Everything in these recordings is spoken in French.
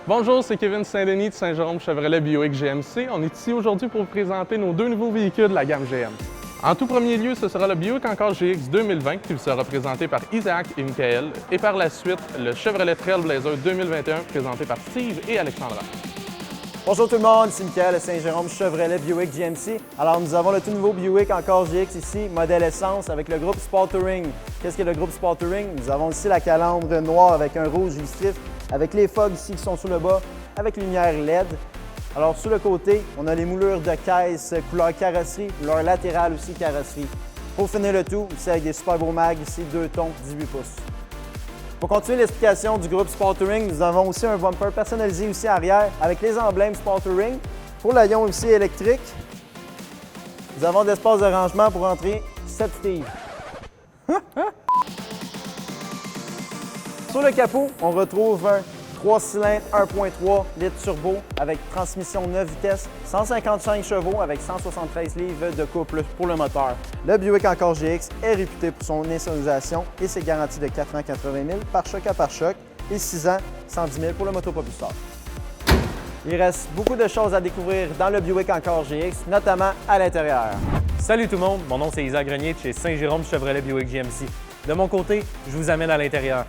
Bonjour, c'est Kevin Saint-Denis de Saint-Jérôme Chevrolet Buick GMC. On est ici aujourd'hui pour vous présenter nos deux nouveaux véhicules de la gamme GM. En tout premier lieu, ce sera le Buick Encore GX 2020 qui vous sera présenté par Isaac et Michael, et par la suite, le Chevrolet Trailblazer 2021 présenté par Steve et Alexandra. Bonjour tout le monde, c'est Michael de Saint-Jérôme Chevrolet Buick GMC. Alors nous avons le tout nouveau Buick Encore GX ici, modèle essence avec le groupe Sport Touring. Qu'est-ce que le groupe Sport Touring? Nous avons ici la calandre noire avec un rouge illustrif, avec les fogs ici qui sont sur le bas, avec lumière LED. Alors sur le côté, on a les moulures de caisse couleur carrosserie, leur latérale aussi carrosserie. Pour finir le tout, ici avec des super beaux mags ici, 2 tons, 18 pouces. Pour continuer l'explication du groupe Sport Touring, nous avons aussi un bumper personnalisé aussi arrière avec les emblèmes Sport Touring. Pour l'aillon aussi électrique, nous avons de l'espace de rangement pour entrer 7 Steve. Sur le capot, on retrouve un 3 cylindres 1.3 litres turbo avec transmission 9 vitesses, 155 chevaux avec 173 livres de couple pour le moteur. Le Buick Encore GX est réputé pour son insonorisation et ses garanties de 4 ans 80 000 pare-choc à pare-choc et 6 ans 110 000 pour le motopropulseur. Il reste beaucoup de choses à découvrir dans le Buick Encore GX, notamment à l'intérieur. Salut tout le monde, mon nom c'est Isaac Grenier de chez Saint-Jérôme Chevrolet Buick GMC. De mon côté, je vous amène à l'intérieur.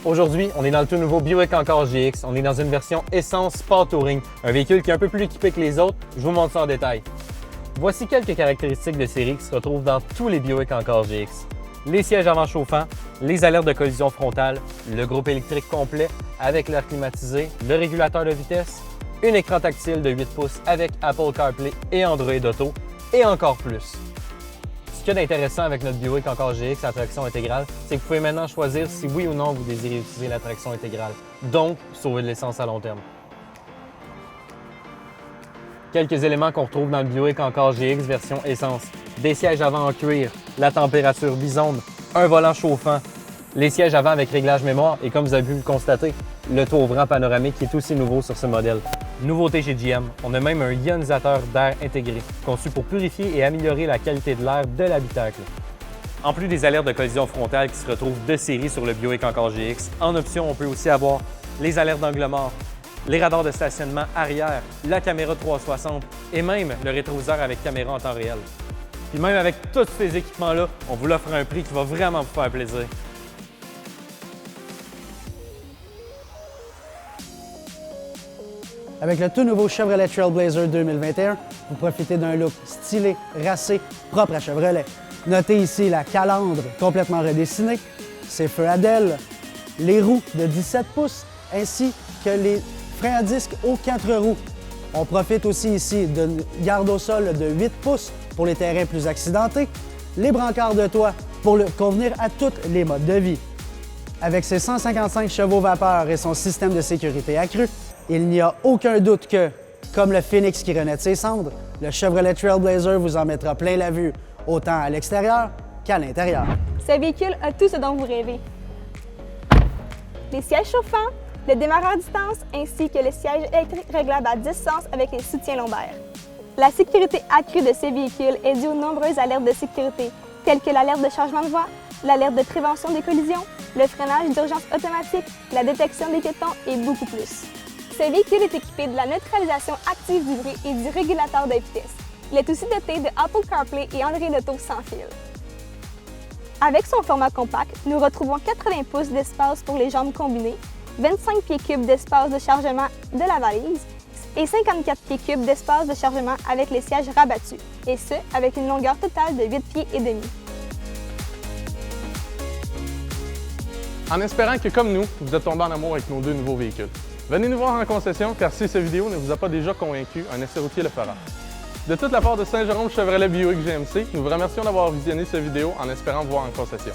Aujourd'hui, on est dans le tout nouveau Buick Encore GX. On est dans une version essence Sport Touring, un véhicule qui est un peu plus équipé que les autres. Je vous montre ça en détail. Voici quelques caractéristiques de série qui se retrouvent dans tous les Buick Encore GX. Les sièges avant chauffants, les alertes de collision frontale, le groupe électrique complet avec l'air climatisé, le régulateur de vitesse, un écran tactile de 8 pouces avec Apple CarPlay et Android Auto, et encore plus. Ce qu'il y a d'intéressant avec notre Buick Encore GX à traction intégrale, c'est que vous pouvez maintenant choisir si oui ou non vous désirez utiliser la traction intégrale, donc sauver de l'essence à long terme. Quelques éléments qu'on retrouve dans le Buick Encore GX version essence. Des sièges avant en cuir, la température bisonne, un volant chauffant, les sièges avant avec réglage mémoire et comme vous avez pu le constater, le toit ouvrant panoramique qui est aussi nouveau sur ce modèle. Nouveauté chez GM, on a même un ionisateur d'air intégré, conçu pour purifier et améliorer la qualité de l'air de l'habitacle. En plus des alertes de collision frontale qui se retrouvent de série sur le Buick Encore GX, en option, on peut aussi avoir les alertes d'angle mort, les radars de stationnement arrière, la caméra 360 et même le rétroviseur avec caméra en temps réel. Puis même avec tous ces équipements-là, on vous l'offre à un prix qui va vraiment vous faire plaisir. Avec le tout nouveau Chevrolet Trailblazer 2021, vous profitez d'un look stylé, racé, propre à Chevrolet. Notez ici la calandre complètement redessinée, ses feux à DEL, les roues de 17 pouces, ainsi que les freins à disque aux 4 roues. On profite aussi ici d'une garde au sol de 8 pouces pour les terrains plus accidentés, les brancards de toit pour convenir à tous les modes de vie. Avec ses 155 chevaux vapeur et son système de sécurité accru, il n'y a aucun doute que, comme le phénix qui renaît de ses cendres, le Chevrolet Trailblazer vous en mettra plein la vue, autant à l'extérieur qu'à l'intérieur. Ce véhicule a tout ce dont vous rêvez. Les sièges chauffants, le démarreur à distance ainsi que le siège électrique réglable à 10 sens avec les soutiens lombaires. La sécurité accrue de ces véhicules est due aux nombreuses alertes de sécurité, telles que l'alerte de changement de voie, l'alerte de prévention des collisions, le freinage d'urgence automatique, la détection des piétons et beaucoup plus. Ce véhicule est équipé de la neutralisation active du bruit et du régulateur de vitesse. Il est aussi doté de Apple CarPlay et Android Auto sans fil. Avec son format compact, nous retrouvons 80 pouces d'espace pour les jambes combinées, 25 pieds cubes d'espace de chargement de la valise et 54 pieds cubes d'espace de chargement avec les sièges rabattus, et ce, avec une longueur totale de 8 pieds et demi. En espérant que, comme nous, vous êtes tombés en amour avec nos deux nouveaux véhicules. Venez nous voir en concession, car si cette vidéo ne vous a pas déjà convaincu, un essai routier le fera. De toute la part de Saint-Jérôme Chevrolet Buick GMC, nous vous remercions d'avoir visionné cette vidéo en espérant vous voir en concession.